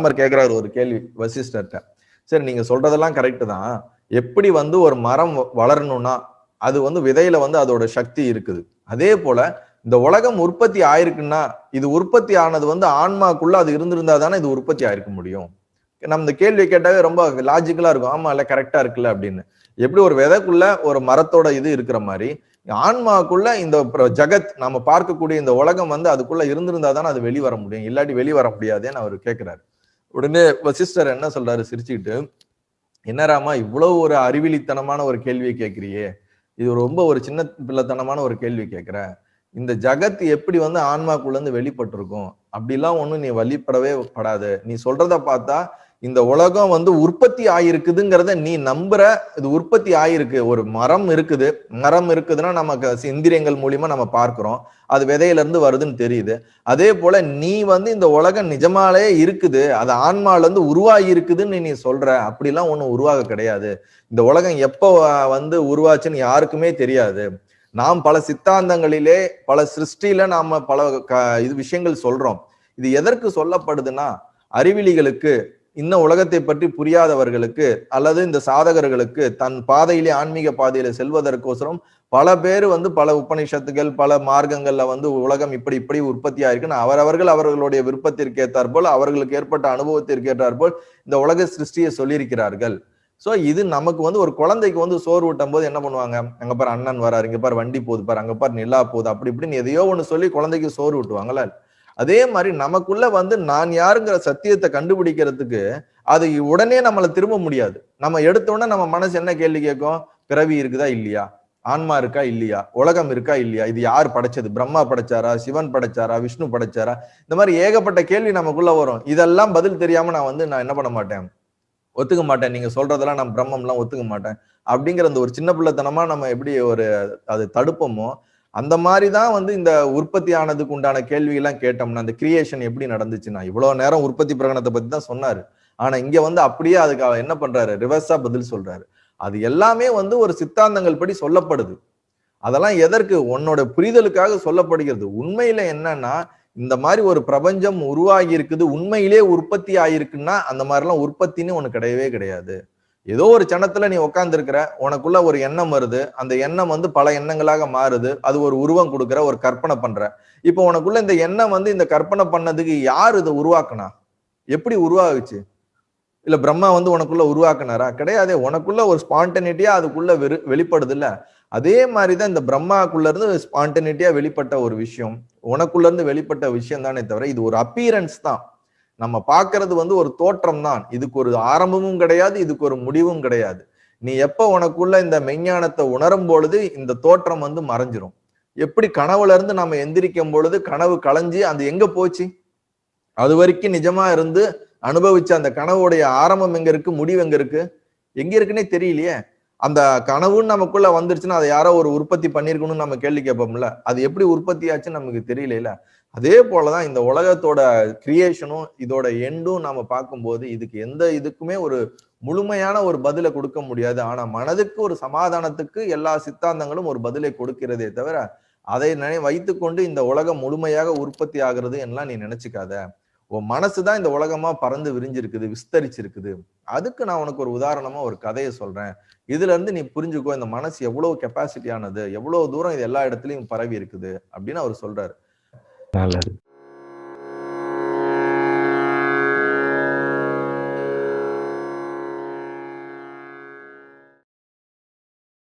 பிரம்மர் கேட்கிறாரு ஒரு கேள்வி வசிஷ்டர்கிட்ட. சரி, நீங்க சொல்றதெல்லாம் கரெக்ட் தான். எப்படி வந்து ஒரு மரம் வளரணும்னா அது வந்து விதையில வந்து அதோட சக்தி இருக்குது. அதே போல இந்த உலகம் உற்பத்தி ஆயிருக்குன்னா இது உற்பத்தி ஆனது வந்து ஆன்மாக்குள்ள அது இருந்திருந்தா தானே இது உற்பத்தி ஆயிருக்க முடியும். நம்ம இந்த கேள்வி கேட்டாவே ரொம்ப லாஜிக்கலா இருக்கும். ஆமா, இல்ல கரெக்டா இருக்குல்ல அப்படின்னு. எப்படி ஒரு விதைக்குள்ள ஒரு மரத்தோட இது இருக்கிற மாதிரி ஆன்மாக்குள்ள இந்த ஜகத் நாம பார்க்கக்கூடிய இந்த உலகம் வந்து அதுக்குள்ள இருந்திருந்தா தானே அது வெளிவர முடியும், இல்லாட்டி வெளிவர முடியாதுன்னு அவர் கேட்கிறாரு. உடனே வசிஷ்டர் என்ன சொல்றாரு சிரிச்சுக்கிட்டு, என்னராமா இவ்வளவு ஒரு அறிவிலித்தனமான ஒரு கேள்வியை கேட்கிறியே, இது ரொம்ப ஒரு சின்ன பிள்ளைத்தனமான ஒரு கேள்வி கேட்கிற. இந்த ஜகத் எப்படி வந்து ஆன்மாக்குள்ள இருந்து வெளிப்பட்டிருக்கும், அப்படிலாம் ஒண்ணும் நீ வழிபடவே படாது. நீ சொல்றத பார்த்தா இந்த உலகம் வந்து உற்பத்தி ஆயிருக்குதுங்கிறத நீ நம்புற. இது உற்பத்தி ஆயிருக்கு. ஒரு மரம் இருக்குது, மரம் இருக்குதுன்னா நமக்கு இந்திரியங்கள் மூலியமா நம்ம பார்க்கிறோம், அது விதையில இருந்து வருதுன்னு தெரியுது. அதே போல நீ வந்து இந்த உலகம் நிஜமாலே இருக்குது, அது ஆன்மால இருந்து உருவாகி இருக்குதுன்னு நீ சொல்ற. அப்படிலாம் ஒண்ணும் உருவாக கிடையாது. இந்த உலகம் எப்போ வந்து உருவாச்சுன்னு யாருக்குமே தெரியாது. நாம் பல சித்தாந்தங்களிலே பல சிருஷ்டியில நாம பல இது விஷயங்கள் சொல்றோம். இது எதற்கு சொல்லப்படுதுன்னா அறிவிலிகளுக்கு, இன்னும் உலகத்தை பற்றி புரியாதவர்களுக்கு அல்லது இந்த சாதகர்களுக்கு தன் பாதையிலே ஆன்மீக பாதையில செல்வதற்கோசரம் பல பேர் வந்து பல உபநிஷத்துகள் பல மார்க்கங்கள்ல வந்து உலகம் இப்படி இப்படி உற்பத்தி ஆயிருக்குன்னு அவரவர்கள் அவர்களுடைய விருப்பத்திற்கு ஏற்றாற்போல் அவர்களுக்கு ஏற்பட்ட அனுபவத்திற்கு ஏற்றாற்போல் இந்த உலக சிருஷ்டியை சொல்லியிருக்கிறார்கள். சோ இது நமக்கு வந்து ஒரு குழந்தைக்கு வந்து சோறு ஊட்டும் போது என்ன பண்ணுவாங்க, அங்க பாரு அண்ணன் வராரு, இங்க பாரு வண்டி போகுது பாரு, அங்க பாரு நிலா போகுது, அப்படி இப்படின்னு எதையோ ஒண்ணு சொல்லி குழந்தைக்கு சோறு ஊட்டுவாங்கல்ல. அதே மாதிரி நமக்குள்ள வந்து நான் யாருங்கிற சத்தியத்தை கண்டுபிடிக்கிறதுக்கு அது உடனே நம்மளை திரும்ப முடியாது. நம்ம எடுத்தோடனே நம்ம மனசு என்ன கேள்வி கேட்கும், பிறவி இருக்குதா இல்லையா, ஆன்மா இருக்கா இல்லையா, உலகம் இருக்கா இல்லையா, இது யார் படைச்சது, பிரம்மா படைச்சாரா, சிவன் படைச்சாரா, விஷ்ணு படைச்சாரா, இந்த மாதிரி ஏகப்பட்ட கேள்வி நமக்குள்ள வரும். இதெல்லாம் பதில் தெரியாம நான் என்ன பண்ண மாட்டேன், ஒத்துக்க மாட்டேன். நீங்க சொல்றதெல்லாம் நான் பிரம்மம்லாம் ஒத்துக்க மாட்டேன் அப்படிங்கிற அந்த ஒரு சின்ன பிள்ளைத்தனமா நம்ம எப்படி ஒரு அது தடுப்போமோ அந்த மாதிரிதான் வந்து இந்த உற்பத்தி ஆனதுக்கு உண்டான கேள்வி எல்லாம் கேட்டோம்னா அந்த கிரியேஷன் எப்படி நடந்துச்சுன்னா இவ்வளவு நேரம் உற்பத்தி பிரகடனத்தை பத்தி தான் சொன்னாரு. ஆனா இங்க வந்து அப்படியே அதுக்கு என்ன பண்றாரு, ரிவர்ஸா பதில் சொல்றாரு. அது எல்லாமே வந்து ஒரு சித்தாந்தங்கள் படி சொல்லப்படுது. அதெல்லாம் எதற்கு, உன்னோட புரிதலுக்காக சொல்லப்படுகிறது. உண்மையில என்னன்னா இந்த மாதிரி ஒரு பிரபஞ்சம் உருவாகி இருக்குது, உண்மையிலே உற்பத்தி ஆயிருக்குன்னா அந்த மாதிரிலாம் உற்பத்தின்னு ஒண்ணு கிடையவே கிடையாது. ஏதோ ஒரு சனத்துல நீ உட்கார்ந்து இருக்கிற, உனக்குள்ள ஒரு எண்ணம் வருது, அந்த எண்ணம் வந்து பல எண்ணங்களாக மாறுது, அது ஒரு உருவம் கொடுக்குற, ஒரு கற்பனை பண்ற. இப்போ உனக்குள்ள இந்த எண்ணம் வந்து இந்த கற்பனை பண்ணதுக்கு யார் இதை உருவாக்குனா, எப்படி உருவாகுச்சு? இல்ல பிரம்மா வந்து உனக்குள்ள உருவாக்குனாரா? கிடையாதே. உனக்குள்ள ஒரு ஸ்பான்டனிட்டியா அதுக்குள்ள வெளிப்படுது இல்ல. அதே மாதிரிதான் இந்த பிரம்மாக்குள்ள இருந்து ஸ்பான்டனிட்டியா வெளிப்பட்ட ஒரு விஷயம் உனக்குள்ள இருந்து வெளிப்பட்ட விஷயம் தானே தவிர இது ஒரு அப்பீரன்ஸ் தான். நம்ம பாக்குறது வந்து ஒரு தோற்றம் தான். இதுக்கு ஒரு ஆரம்பமும் கிடையாது, இதுக்கு ஒரு முடிவும் கிடையாது. நீ எப்ப உனக்குள்ள இந்த மெஞ்ஞானத்தை உணரும் பொழுது இந்த தோற்றம் வந்து மறைஞ்சிரும். எப்படி கனவுல இருந்து நம்ம எந்திரிக்கும் பொழுது கனவு களைஞ்சி அந்த எங்க போச்சு, அது வரைக்கும் நிஜமா இருந்து அனுபவிச்ச அந்த கனவுடைய ஆரம்பம் எங்க இருக்கு, முடிவு எங்க இருக்கு, எங்க இருக்குன்னே தெரியலையே. அந்த கனவுன்னு நமக்குள்ள வந்துருச்சுன்னா அதை யாரோ ஒரு உற்பத்தி பண்ணிருக்கணும்னு நம்ம கேள்வி கேட்போம்ல, அது எப்படி உற்பத்தி ஆச்சுன்னு நமக்கு தெரியல. அதே போலதான் இந்த உலகத்தோட கிரியேஷனும் இதோட எண்டும் நாம பார்க்கும்போது இதுக்கு எந்த இதுக்குமே ஒரு முழுமையான ஒரு பதிலை கொடுக்க முடியாது. ஆனா மனதுக்கு ஒரு சமாதானத்துக்கு எல்லா சித்தாந்தங்களும் ஒரு பதிலை கொடுக்கிறதே தவிர அதை வைத்துக்கொண்டு இந்த உலகம் முழுமையாக உற்பத்தி ஆகிறது எல்லாம் நீ நினைச்சுக்காத. உன் மனசுதான் இந்த உலகமா பறந்து விரிஞ்சிருக்குது, விஸ்தரிச்சிருக்குது. அதுக்கு நான் உனக்கு ஒரு உதாரணமா ஒரு கதையை சொல்றேன். இதுல இருந்து நீ புரிஞ்சுக்கோ இந்த மனசு எவ்வளவு கெப்பாசிட்டியானது, எவ்வளவு தூரம் இது எல்லா இடத்துலயும் பரவி இருக்குது அப்படின்னு அவர் சொல்றாரு. நல்லது.